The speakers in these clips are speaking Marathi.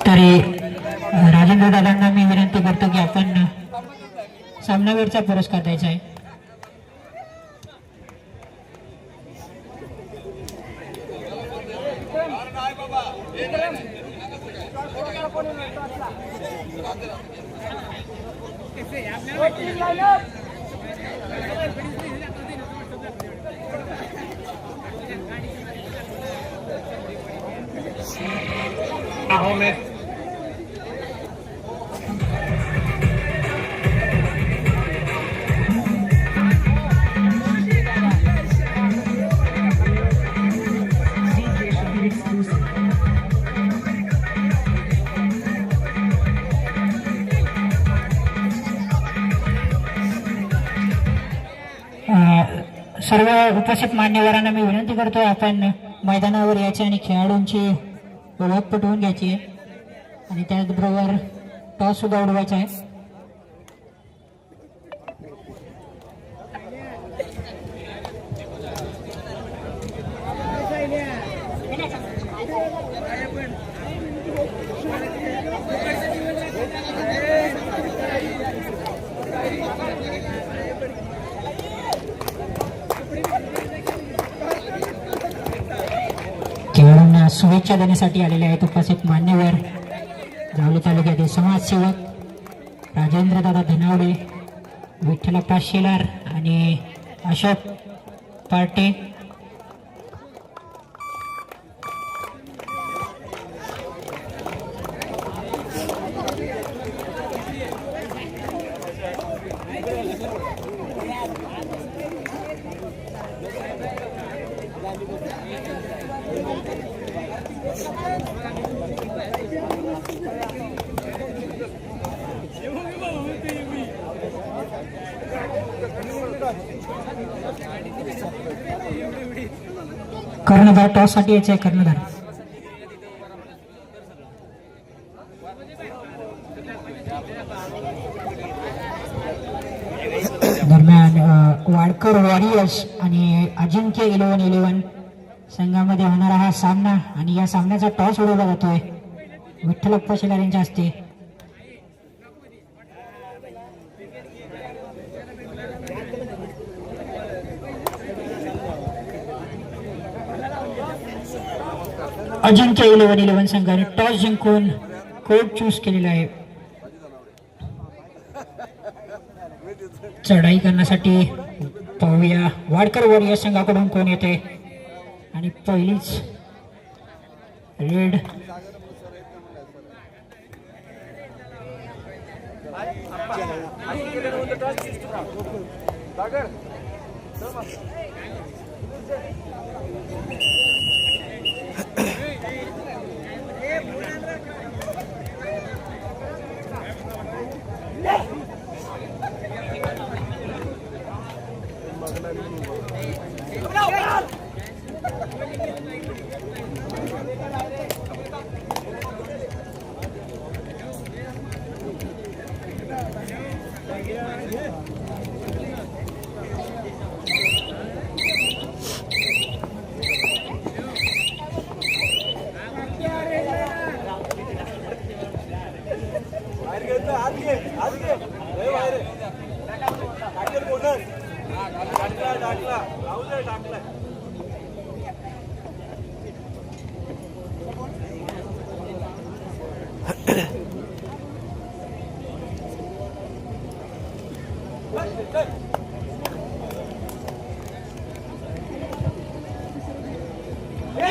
तरी राजेंद्र दादांना मी विनंती करतो की आपण सामनावीरचा पुरस्कार द्यायचा आहे. सर्व उपस्थित मान्यवरांना मी विनंती करतो आपण मैदानावर यायचे आणि खेळाडूंची ओळख पटवून घ्यायची आहे आणि त्याचबरोबर टॉस सुद्धा उडवायचा आहे. खेळाडूंना शुभेच्छा देण्यासाठी आलेले आहेत उपस्थित मान्यवर जावली तालुक्यातील समाजसेवक राजेंद्र दादा धनावडे, विठ्ठलप्पा शेलार आणि अशोक पार्टे. कर्णधार टॉस साठी यायचे आहे. कर्णधार दरम्यान वाडकर वॉरियर्स आणि अजिंक्य 11-11 संघामध्ये होणारा हा सामना आणि या सामन्याचा टॉस उडवला जातोय विठ्ठलप्पा शेलार यांच्या हस्ते. अजिंक्य 11-11 संघाने टॉस जिंकून कोर्ट चूज केलेला आहे. चढाई करण्यासाठी पाहूया वाडकर वॉरियर्स संघाकडून कोण येते आणि पहिलीच रेड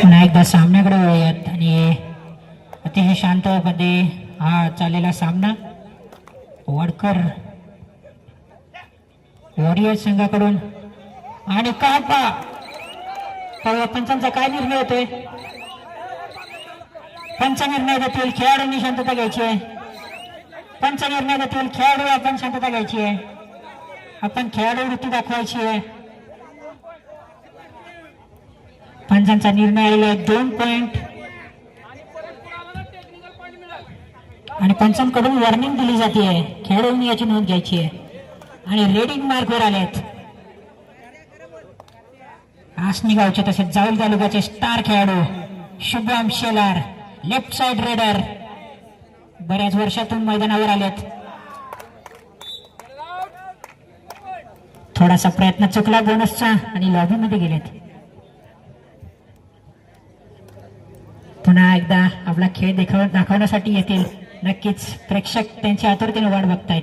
पुन्हा एकदा सामन्याकडे वळूयात आणि अतिशय शांतपणे हा चाललेला सामना वाडकर वॉरियर्स संघाकडून आणि पंचांचा काय निर्णय होतोय. पंच निर्णय देतील, खेळाडूंनी शांतता घ्यायची आहे. पंच निर्णय देतील, खेळाडू आपण शांतता घ्यायची आहे. आपण खेळाडू वृत्ती दाखवायची आहे. पंचांचा निर्णय आलेला आहे 2 पॉइंट आणि पंचांकडून वॉर्निंग दिली जाते. खेळाडूंनी याची नोंद घ्यायची आहे आणि रेडिंग मार्कवर आलेत. आसनी गावचे तसेच जावली तालुक्याचे स्टार खेळाडू Shubham Shelar, left side raider बऱ्याच वर्षातून मैदानावर आलेत. थोडासा प्रयत्न चुकला बोनसचा आणि लॉबीमध्ये गेलेत. पुन्हा एकदा आपला खेळ दाखवण्यासाठी येतील. नक्कीच प्रेक्षक त्यांच्या आतुरतेने वाट बघतायत.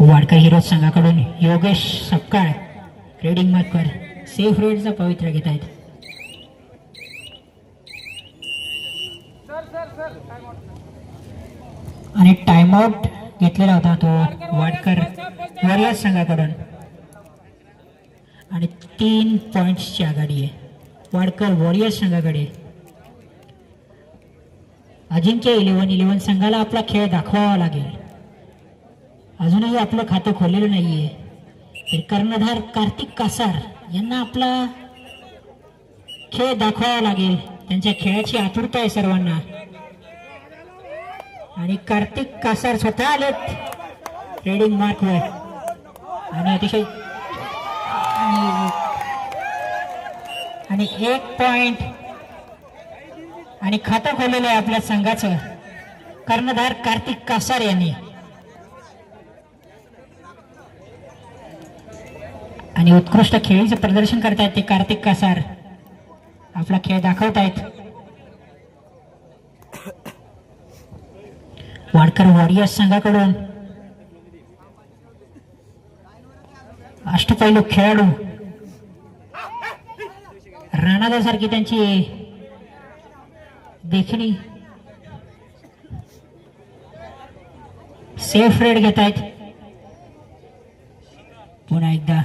वाडकर हिरोज संघाकडून योगेश सपकाळ रेडिंग मार्कवर सेफ रेडचा पवित्र घेत आहेत. आणि टाइमआउट घेतलेला होता तो वाडकर वॉरियर्स संघाकडून आणि 3 पॉइंट्सची आघाडी आहे वाडकर वॉरियर्स संघाकडे. अजिंक्य 11-11 संघाला आपला खेळ दाखवावा लागेल. अजूनही आपलं खातं खोललेलं नाहीये. तर कर्णधार कार्तिक कासार यांना आपला खेळ दाखवावा लागेल. त्यांच्या खेळाची आतुरता आहे सर्वांना. आणि कार्तिक कासार स्वतः आलेत रेडिंग मार्कवर आणि अतिशय आणि 1 पॉइंट आणि खातं खोललेलं आहे आपल्या संघाचं कर्णधार कार्तिक कासार यांनी. आणि उत्कृष्ट खेळीचं प्रदर्शन करतायत ते कार्तिक कासार. आपला खेळ दाखवतायत. वाडकर वॉरियर्स संघाकडून अष्टपैलू खेळाडू राणादा सारखी त्यांची देखणी. सेफ रेड घेत आहेत. पुन्हा एकदा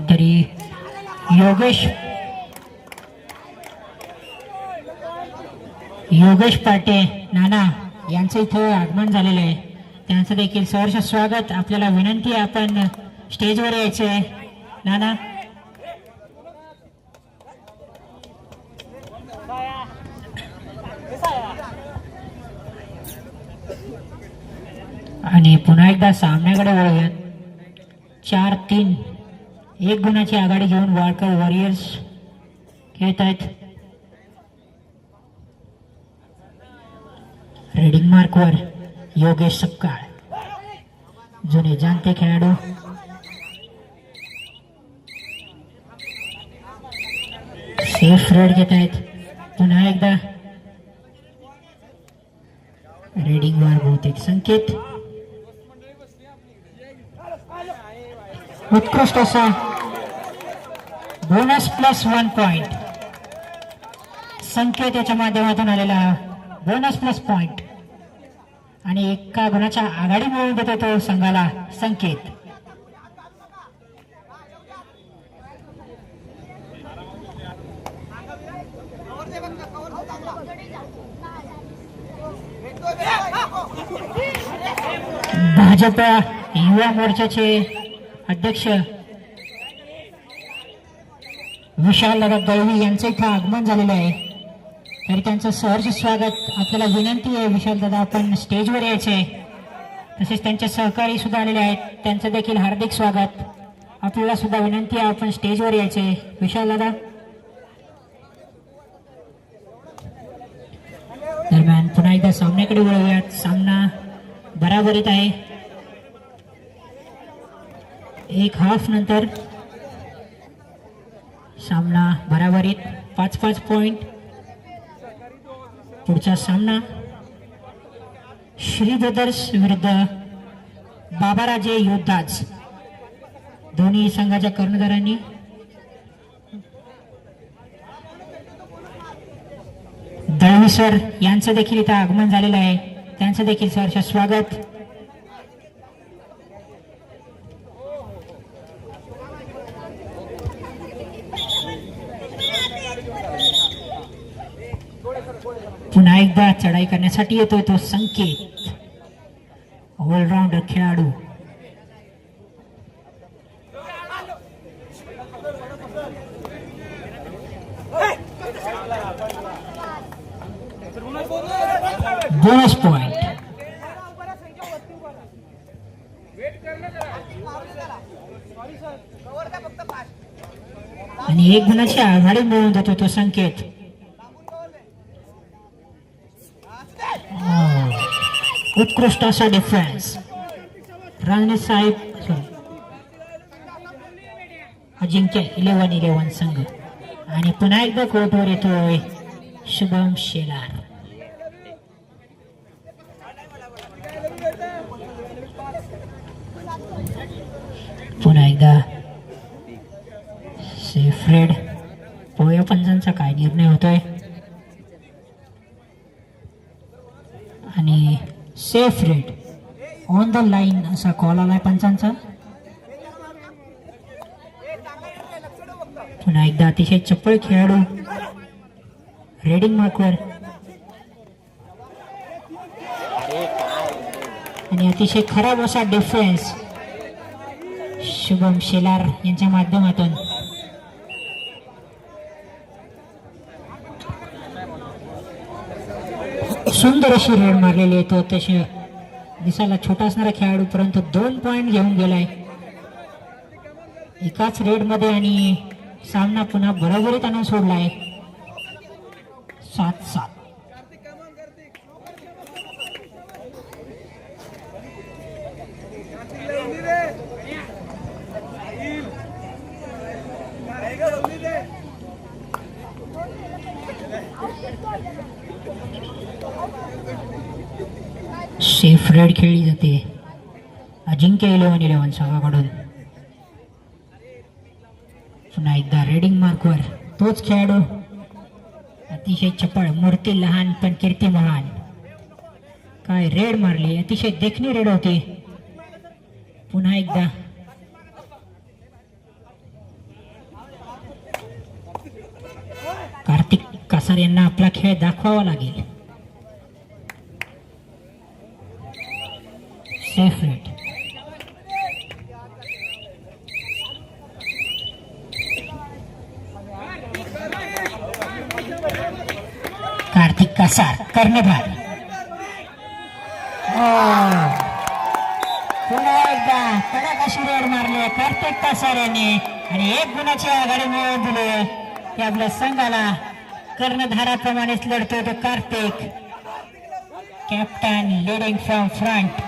तरी योगेश पाटे नाना यांचं इथं आगमन झालेलं आहे. त्यांचं देखील सहर्ष स्वागत. आपल्याला विनंती आहे आपण स्टेजवर यायचं आहे. नाना आणि पुन्हा एकदा सामन्याकडे वळूयात. 4-3 1 गुणाची आघाडी घेऊन वाडकर वॉरियर्स खेळत आहेत. रेडिंग मार्कवर योगेश सपकाळ जुने जाणते खेळाडू. सेफ रेड घेत आहेत. पुन्हा एकदा रेडिंग वर बहुतेक संकेत. उत्कृष्ट असा बोनस +1 पॉइंट संकेत याच्या माध्यमातून आलेला बोनस प्लस पॉइंट आणि 1 गुणाच्या आघाडी मिळवून देतो तो संघाला संकेत. भाजप युवा मोर्चाचे अध्यक्ष विशाल दळवी यांचं इथं आगमन झालेलं आहे. तरी त्यांचं सहर्ष स्वागत. आपल्याला विनंती आहे विशाल दादा आपण स्टेजवर यायचे. तसेच त्यांचे सहकारी सुद्धा आलेले आहेत. त्यांचं देखील हार्दिक स्वागत. आपल्याला सुद्धा विनंती आहे आपण स्टेजवर यायचे. विशाल दादा दरम्यान पुन्हा एकदा सामन्याकडे वळूयात. सामना बराबरीत आहे. 1 हाफ नंतर सामना बराबरीत 5-5 पॉइंट. पुढचा सामना श्री ब्रदर्स विरुद्ध बाबाराजे योद्धाज. दोन्ही संघाच्या कर्णधारांनी दळवी सर यांचं देखील इथं आगमन झालेलं आहे. त्यांचं देखील सहर्ष स्वागत. पुन्हा एकदा चढाई करण्यासाठी येतोय तो संकेत, ऑलराऊंडर खेळाडू. Bonus point. आणि 1 गुणाची आघाडी मिळवून देतो तो संकेत. उत्कृष्ट असा डिफेन्स राणे साहेब अजिंक्य 11-11 संघ. आणि पुन्हा एकदा कोर्टवर येतोय शुभम शेलार. पुन्हा एकदा सेफ रेड. पोया पंचांचा काय निर्णय होतोय. आणि safe red on the line असा कॉल आलाय पंचांचा. पुन्हा एकदा अतिशय चप्पळ खेळाडू रेडिंग मार्कवर आणि अतिशय खराब असा डिफेन्स शुभम शेलार यांच्या माध्यमातून. सुंदर अशी रेड मारलेली आहे. तो तसे दिसायला छोटा असणारा खेळाडू परंतु 2 पॉइंट घेऊन गेलाय एकाच रेड मध्ये. आणि सामना पुन्हा बरोबरीत आणून सोडलाय 7-7. सेफ रेड खेळली जाते अजिंक्य 11-11 संघाकडून. पुन्हा एकदा रेडिंग मार्कवर तोच खेळाडू अतिशय चपळ. मूर्ती लहान पण कीर्ती महान. काय रेड मारली, अतिशय देखणी रेड होती. पुन्हा एकदा कार्तिक कासार यांना आपला खेळ दाखवावा लागेल. Safe red. कार्तिक कासार कर्णधार. पुन्हा एकदा कडक अशी रेड मारली कार्तिक कासार यांनी आणि 1 गुणाची आघाडी मिळवून दिली. ते आपल्या संघाला कर्णधाराप्रमाणेच लढतोय तो Kartik. Captain leading from front.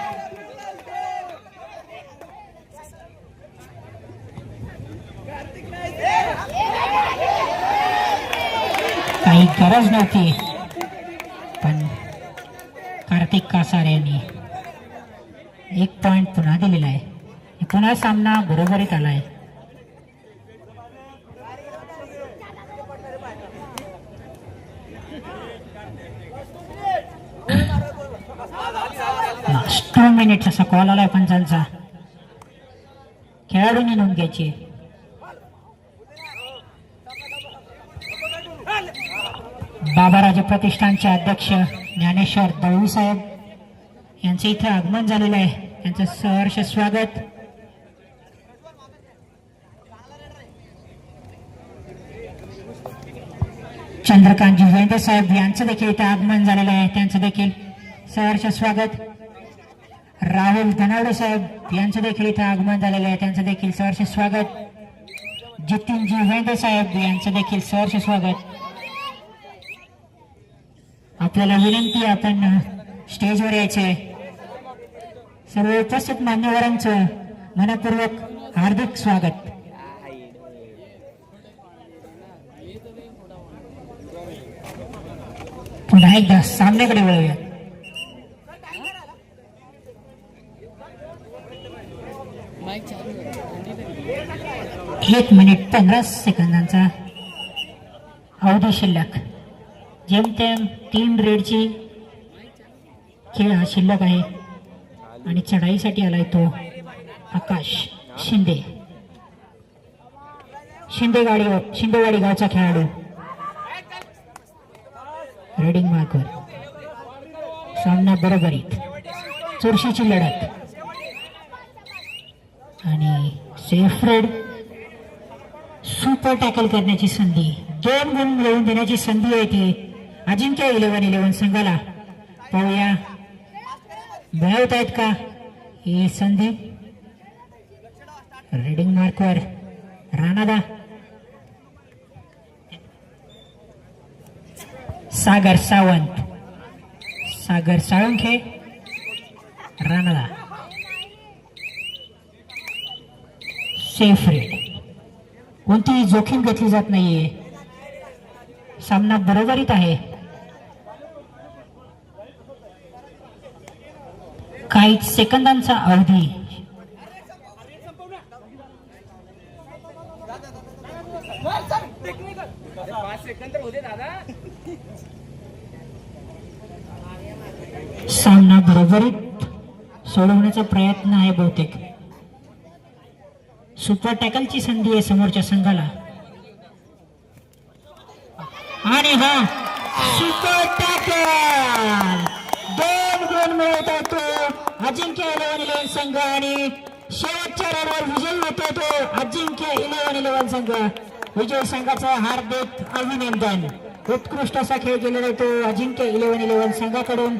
काही गरज नव्हती पण कार्तिक कासार यांनी 1 पॉइंट पुन्हा दिलेला आहे. पुन्हा सामना बरोबरीत आलाय. लास्ट 2 मिनिट्स असा कॉल आलाय पंचांचा. खेळाडूंनी नोंद घ्यायची. बाबाराजे प्रतिष्ठानचे अध्यक्ष ज्ञानेश्वर दळवी साहेब यांचे इथे आगमन झालेलं आहे. त्यांचं सहर्ष स्वागत. चंद्रकांतजी वैद्य साहेब यांचं देखील इथे आगमन झालेलं आहे. त्यांचं देखील सहर्ष स्वागत. राहुल धनावडे साहेब यांचं देखील इथे आगमन झालेलं आहे. त्यांचं देखील सहर्ष स्वागत. जितीनजी वैद्य साहेब यांचं देखील सहर्ष स्वागत. आपल्याला विनंती, आपण स्टेजवर यायचे. सर्व उपस्थित मान्यवरांचं मनपूर्वक हार्दिक स्वागत. पुन्हा एकदा सामन्याकडे वळूया. 1 मिनिट 15 सेकंदांचा अवधी शिल्लक. जेमतेम 3 रेडची खेळ हा शिल्लक आहे. आणि चढाईसाठी आलाय तो आकाश शिंदे. शिंदेवाडी गावचा खेळाडू. रेडिंग मार्कवर. सामना बरोबरीत. चुरशीची लढत आणि सेफ रेड. सुपर टॅकल करण्याची संधी, 2 गुण मिळवून देण्याची संधी आहे ती अजिंक्य 11-11 संघाला. पाहूया मिळवत आहेत का ही संधी. रेडिंग मार्कवर राणादा. सागर सावंत, सागर साळुंखे, राणादा. Safe raid. कोणतीही जोखीम घेतली जात नाहीये. सामना बरोबरीत आहे. काही सेकंदांचा अवधी. सामना बरोबरीत सोडवण्याचा प्रयत्न आहे बहुतेक. सुपर टॅकलची संधी आहे समोरच्या संघाला आणि हा सुपर टॅकल. 2 गुण मिळवत तो अजिंक्य 11-11 संघ आणि शेवटच्या राऊंडवर विजयी होतो तो अजिंक्य 11-11 संघ. विजय संघाचं हार्दिक अभिनंदन. उत्कृष्ट असा खेळ केलेला तो अजिंक्य 11-11 संघाकडून.